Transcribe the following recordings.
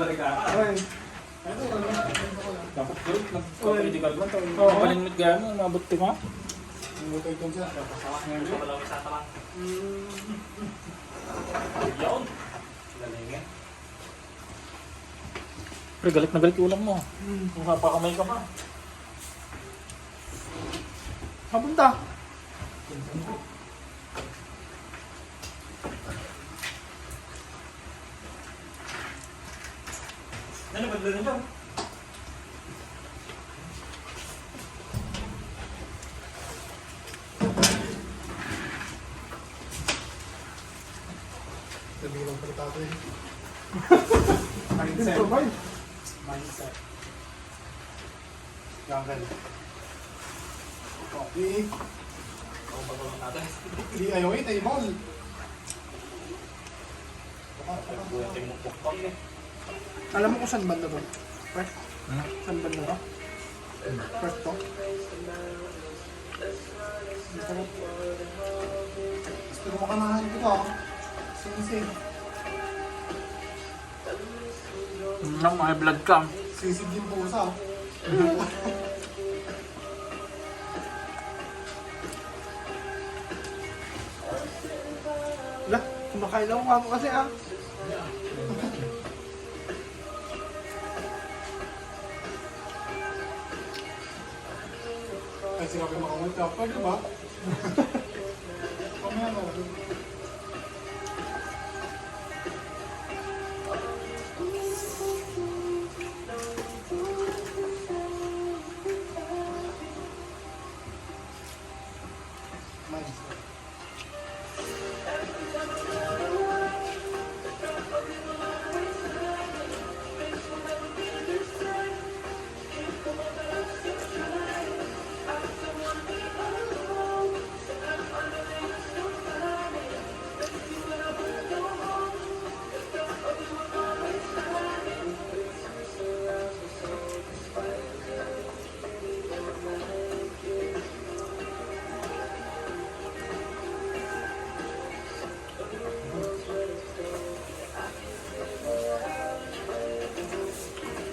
balik ka. Ay. Dapat group, nag-critical mo. Oo. Palinmit gano'n, nabot ka nga. Hindi ko ito siya. Malawin sa tama. Yun. Galing Pre, galit na galit yung ulam mo. Kung napakamay ka pa. Kapunta. Ano ba doon ito? Sabi ko lang pala tatay. Mindset. Ito ba? Mindset. Jungle. Okay. Ako ba tulong natin? Hindi ayaw eh, table. Buhating mo pukpok eh. Alam mo kung saan banda ba? First? Hmm? Saan banda ba? First to? Gusto ko makanahan ko to. Sisig. May blood ka. Sisig yung pusa. Lah, kumakain ako ako kasi ah. Ay, sinabi makamit ka. Pwede ba? Kamaya na.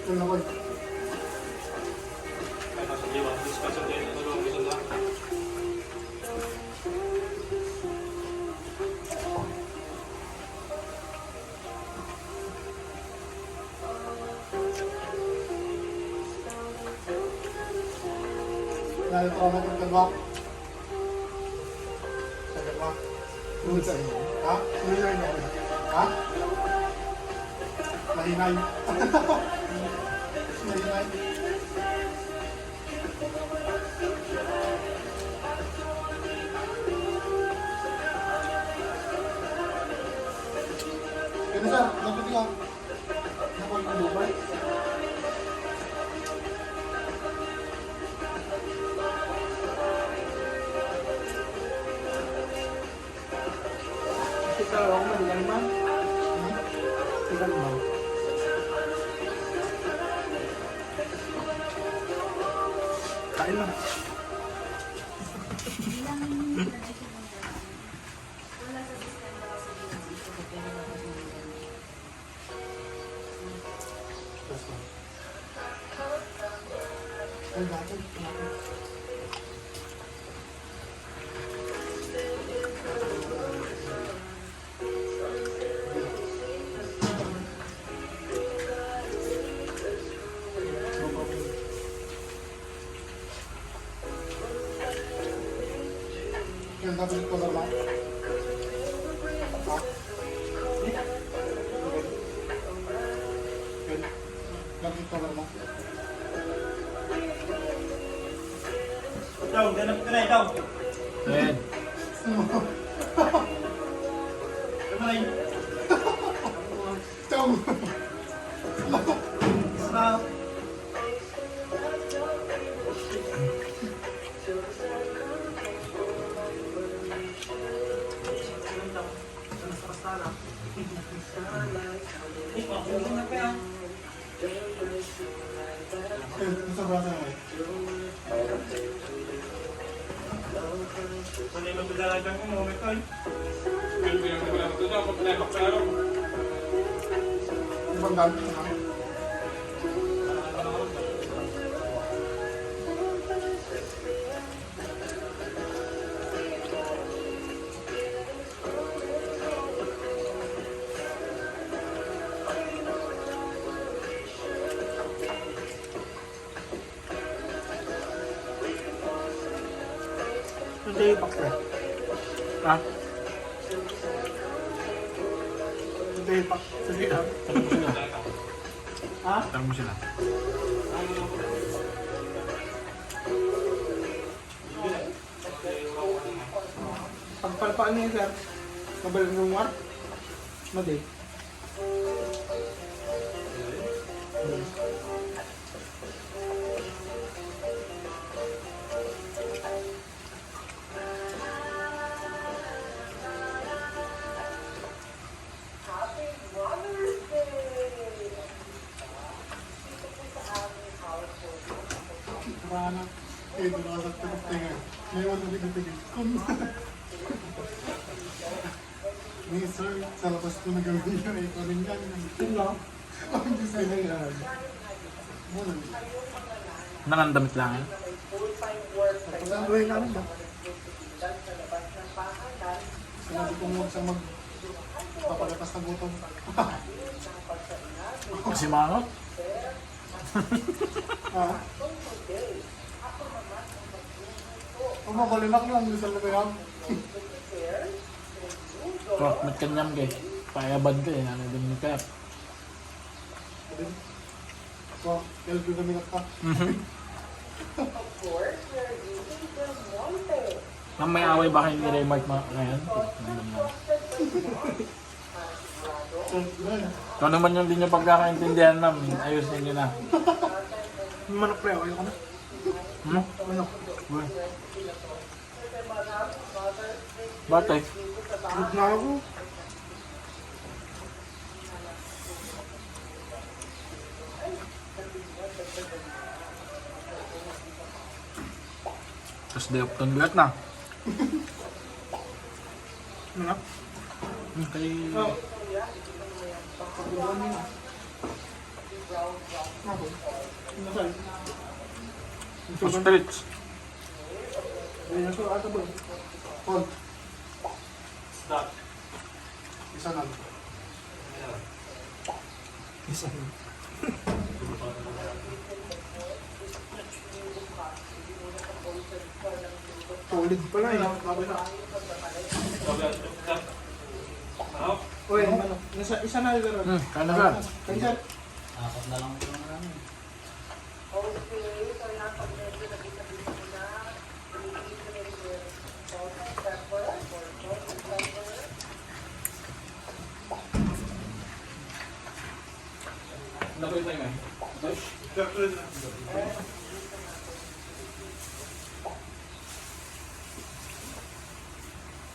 Ito na ko. Kaya nasa liwa, discussion din. Tulong gusto na. Dahil ito ako magkagwak. Sa gagwak. Sunod sa inyo. Ha? Sunod sa inyo. Ha? Mahinay. Mahinay. Kaya sir, dapat ka. Dapat ka Dubai. Kita ako malilang man. Sigal man. Kain lang. That's one. Ay, dati. Yan, dapat ito ba? Dapat ito ba? Ikaw, ganap ka na ikaw. Ayan. Ano na yun? Chong! Isa. Sa braso naman. Sanay magdadalagan mo, moment ko eh. Ibang gamit na namin. Hindi, pakre. Ha? Hindi, pak. Sige, ah. Tanong mo sila. Ha? Tanong mo sila. Pagpalpaan niya, sir. Mabalik ng war. Madi. Rana. Eh, dumasak ka ng tinga. Ngayon, nabigay-bigay. Ni sir, sa labas ko na gawin yun. Ikaw rin yan. Yun lang. Ang design na yan. Muna. Nakandamit lang yan. Tapos ang gawin namin ba? Sinabi ko huwag siyang papalapas ng gutom. Kasi mangot. Ha? Kung mabalinak lang, isang na kaya. Rockmet kanyam kay. Payaban ka eh. Ano din ni Kaya. So, LB na minat ka. Nang may away ba kayo ni Remark ngayon? Nandun lang. Kung naman yung di nyo pagkakaintindihan, ma'am, ayusin nyo na. Manok pre, ayoko na. Hmm? Manok. Uy. Bakit? Huwag na ako. Tapos day of bigat na. Manok? Kay... Oh. Pagkuhan nila. Ako. Nasaan? Ostrich. Ayun na siya, ata ba? Hold. Stop. Isa na. Isa na. Solid pala eh. Uy, manok. Isa na rin. Kaya na ba? Kaya sir. Nakoy tayo nga.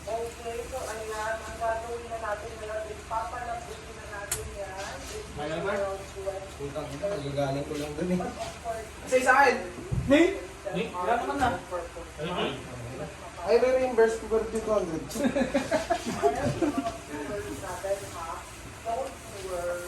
Okay, so ayan, ang gagawin na natin ngayon is papalabutin na natin yan. Ayan na. Putang ina, nagagaling ko lang dun eh. Say sa akin! Nick! Nick, wala naman na. I re-reimburse ko for 200. Don't worry.